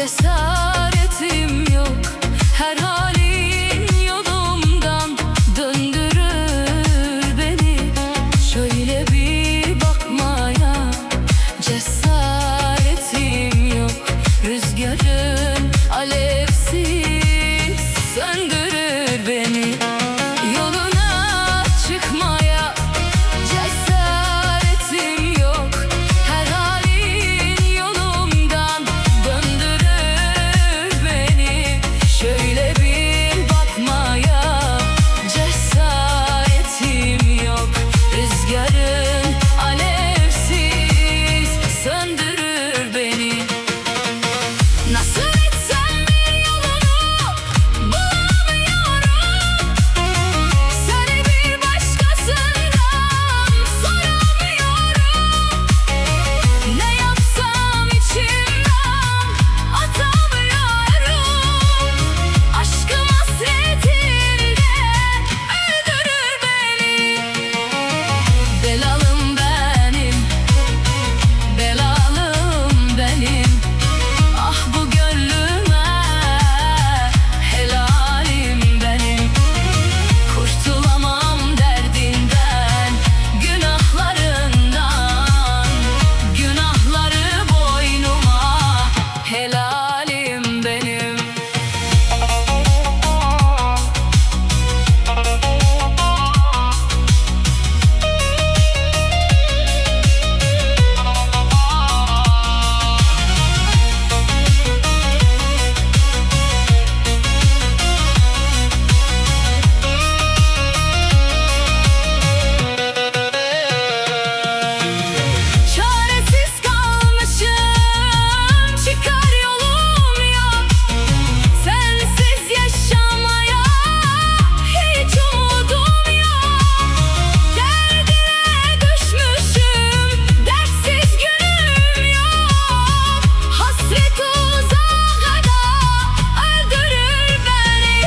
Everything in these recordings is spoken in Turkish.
Cesaretim yok, her halin yolumdan döndürür beni. Şöyle bir bakmaya cesaretim yok. Rüzgarın alevsiz söndürür beni. Yoluna çıkmaya cesaretim yok, her halin yolumdan döndürür beni. Şöyle bir bakmaya cesaretim yok. Rüzgarın alevsiz söndürür beni. Nasıl etsem bir yolunu bulamıyorum. Seni bir başkasından soramıyorum. Ne yapsam içimden atamıyorum. Aşkım hasretinde öldürür beni. Belalım benim, belalım benim. Ah bu gönlüme helalim benim. Kurtulamam derdinden, günahlarından. Günahları boynuma, helalim benim. Çaresiz kalmışım, çıkar yolum yok. Sensiz yaşamaya hiç umudum yok. Derdine düşmüşüm, dertsiz günüm yok. Hasret uzakta öldürür beni.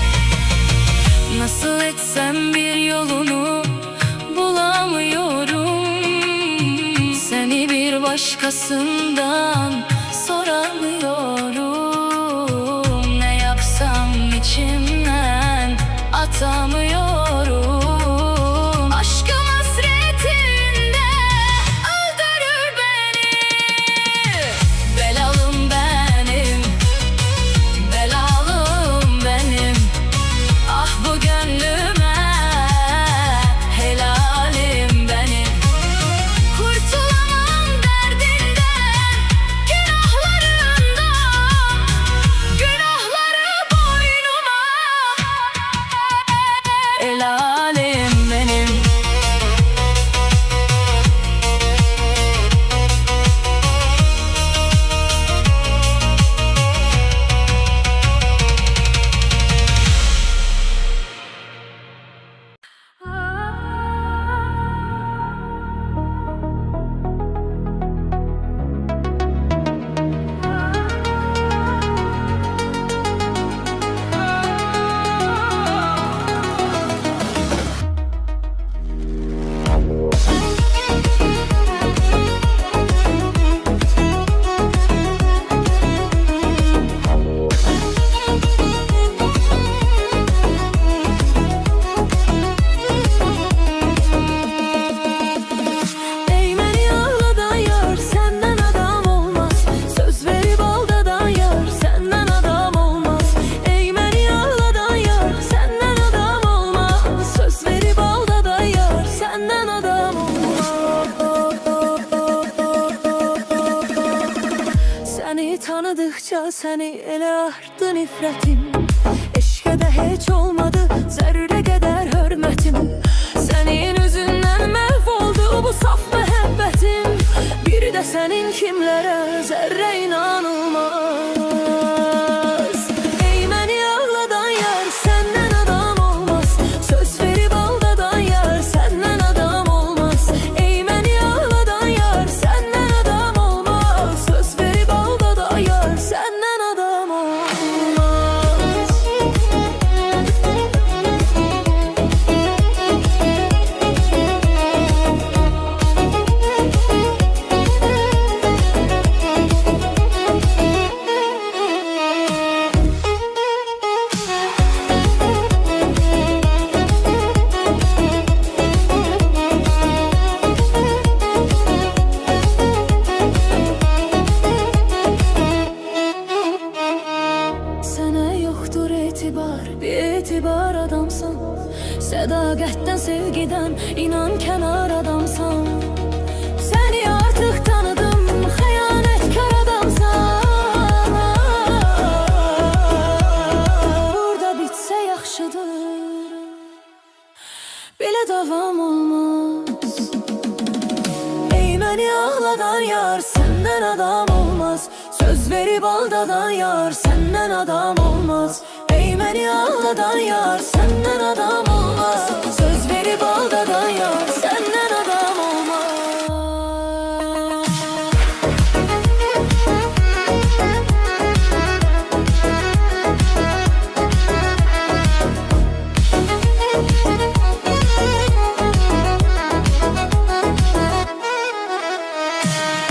Nasıl etsem bir yolunu bulamıyorum. Seni bir başkasından soramıyorum. Ne yapsam içimden atamıyorum. Aşkım hasretinde öldürür beni. Belalım benim, belalım benim. Ah bu gönlüme helalim benim. Kurtulamam derdinden, günahlarından. Günahları boynuma, helalim benim. Değmeni ağladan yar, senden adam olmaz. Söz verip aldadan yar, senden adam olmaz. Değmeni ağladan yar, senden adam olmaz. Söz verip aldadan yar, senden adam olmaz. Seni tanıdıkça seni ele arttı nifretim. Eşke de hiç olmadı zerre kadar hürmetim. Senin yüzünden mahvoldu bu saf muhabbetim. Bir de senin kimlere zerre inanılmaz. Değmeni ağladan yar, senden adam olmaz. Söz verip aldadan yar, senden adam olmaz. Değmeni ağladan yar, senden adam olmaz. Söz verip aldadan yar, senden adam olmaz. etibar adamsan. Sədaqətdən, sevgidən, inan kənar adamsan. Səni artıq tanıdım, xəyanətkar adamsan. Burada bitsə yaxşıdır, belə davam olmaz. Ey məni ağladan yar, səndən adam olmaz. Söz verib aldadan yar, səndən adam olmaz. Ey məni ağladan yar, səndən adam olmaz. Söz verib aldadan yar, səndən adam olmaz.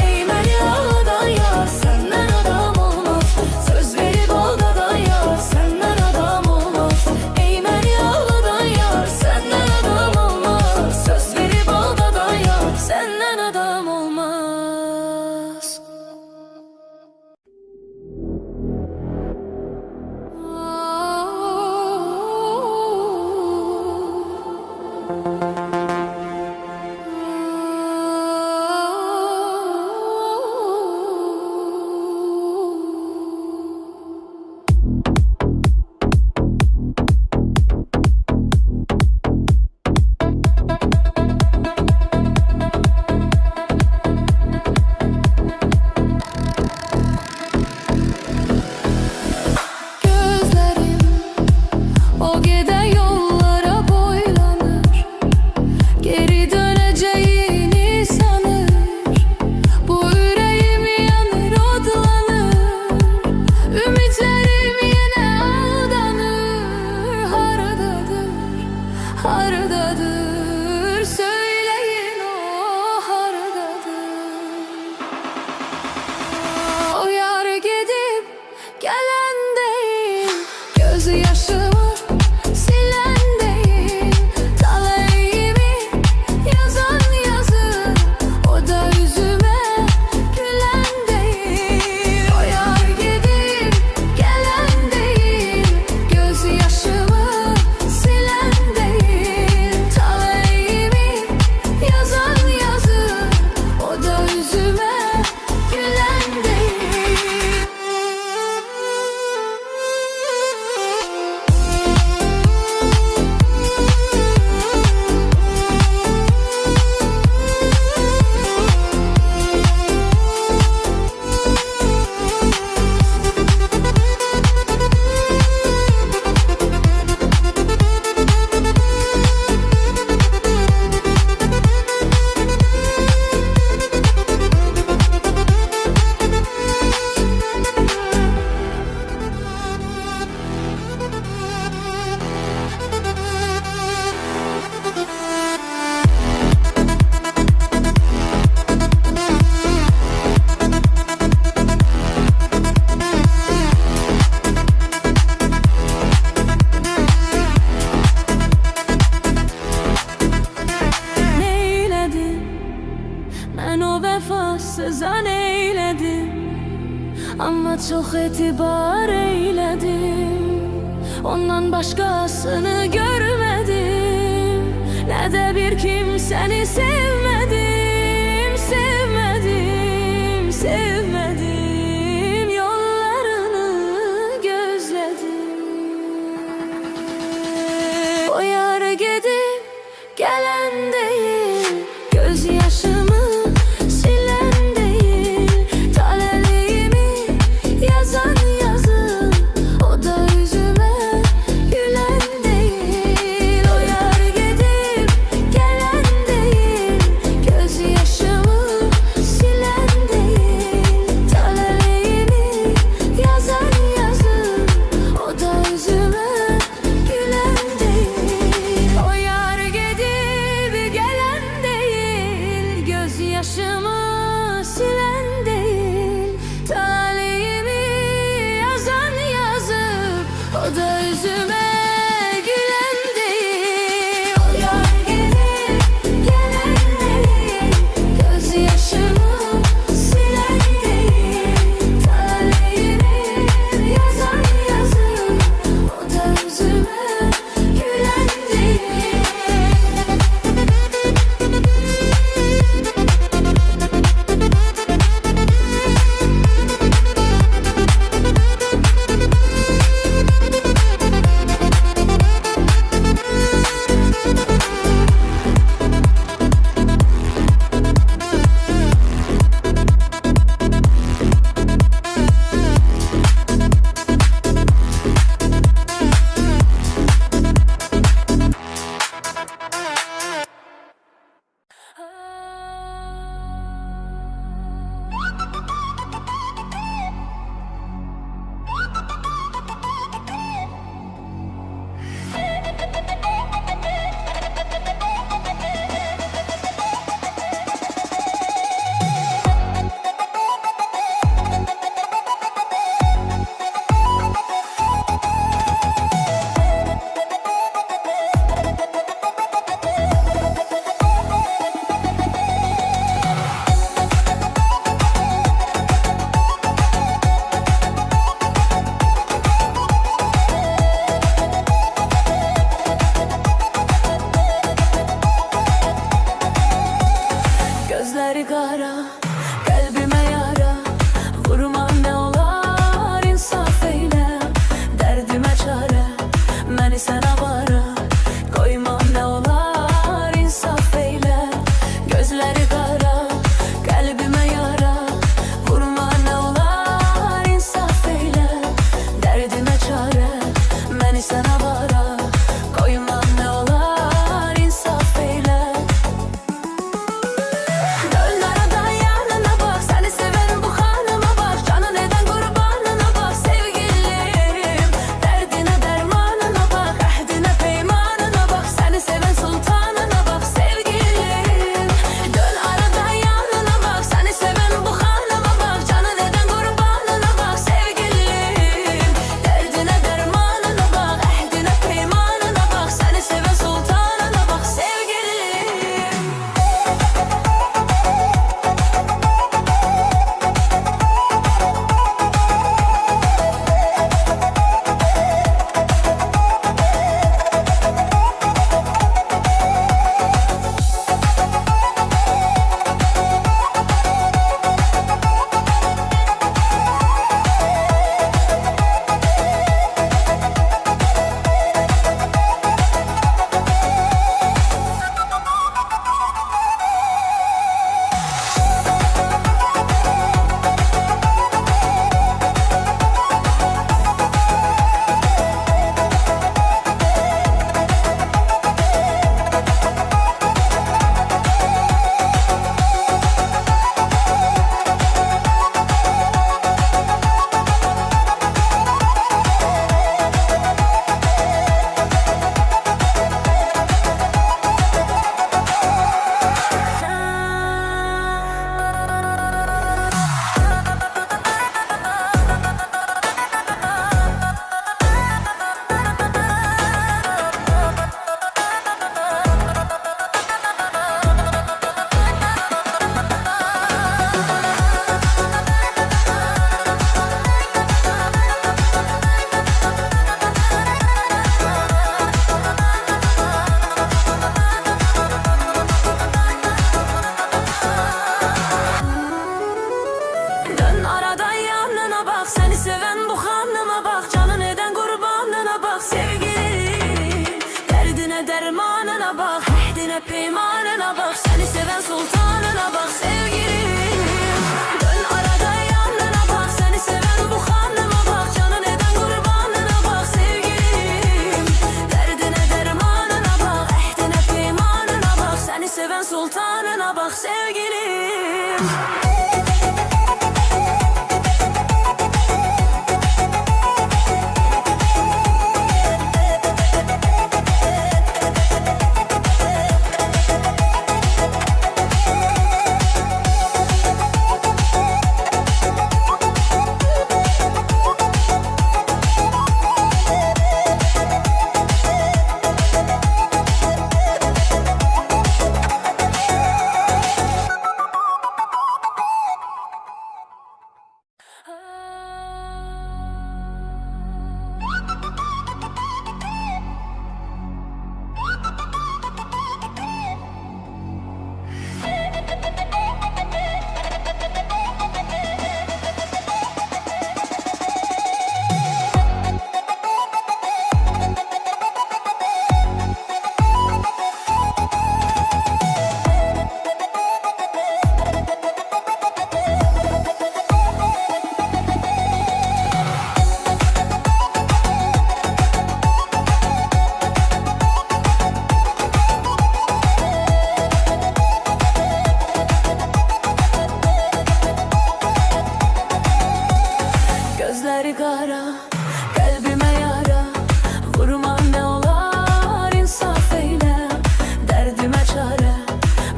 Ey məni ağladan yar, səndən adam olmaz. Söz verib aldadan yar, səndən adam olmaz. Ey məni ağladan yar, səndən adam olmaz. Söz verib aldadan yar, səndən adam olmaz. Gözlerim o giden yollara boylanır, geri döneceğini sanır. Bu yüreğim yanır, odlanır, ümitlerim yine aldanır. Haradadır, haradadır, söyleyin o haradadır. O yar gidip gelen değil, gözü yaşımı silen değil. Taleyimi yazan yazı, o da yüzüme gülen değil. O yar gidip gelen değil, gözü yaşımı silen değil. Taleyimi yazan yazı, o da yüzüme gülen değil. Neylədim, mən o vəfasıza neylədim. Amma çox etibar eylədim, ondan başqasını görmədim. Nə də bir kimsəni sevmədim, sevmədim, sevmədim. Yollarını gözlədim. O yar gedib gelen değil, göz yaşımı silen değil. Talelimi yazan yazı, o da yüzüme gülen değil. O yar gidip gelen değil, Ehdine peymanına bak, seni seven sultanına bak sevgilim. Dön arada yanına bak, seni seven bu hanıma bak. Canın eden kurbanına bak sevgilim. Derdine dermanına bak, ehdine peymanına bak. Seni seven sultanına bak sevgilim. Gözleri kara, kalbime yara. Vurma ne olar, insaf eyle. Derdime çare,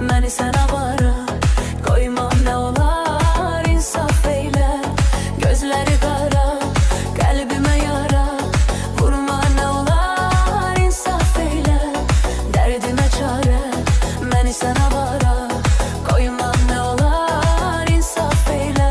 beni sana vara. Koyma ne olar, insaf eyle. Gözleri kara, kalbime yara. Vurma ne olar, insaf eyle. Derdime çare, beni sana vara. Koyma ne olar, insaf eyle.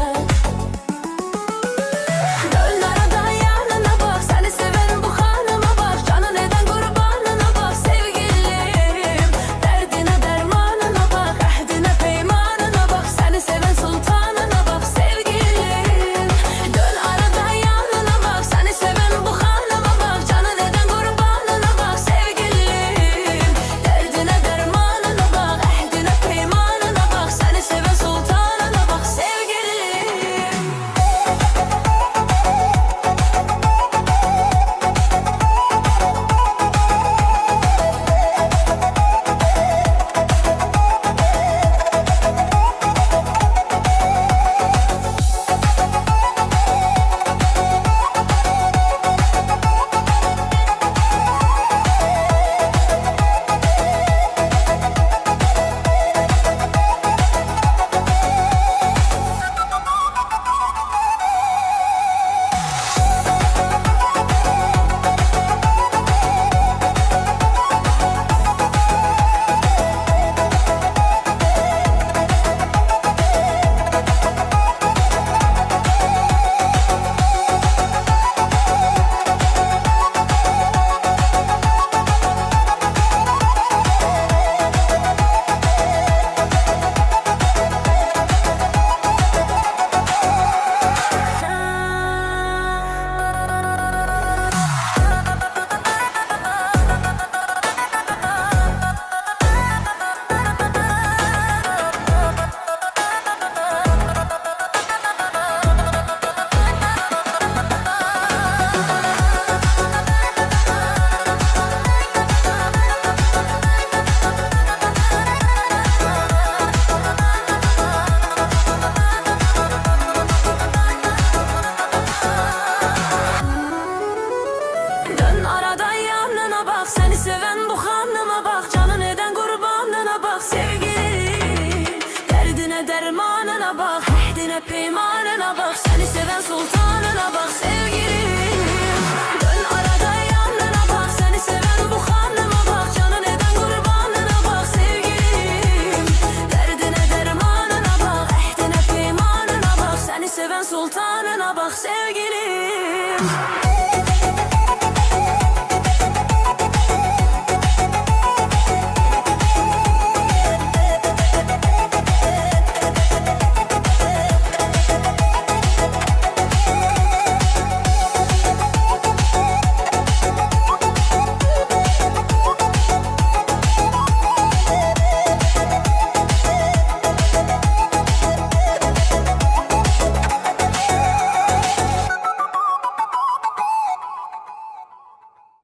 Dermanına bak, ehdine peymanına bak. Seni seven sultanına bak sevgilim.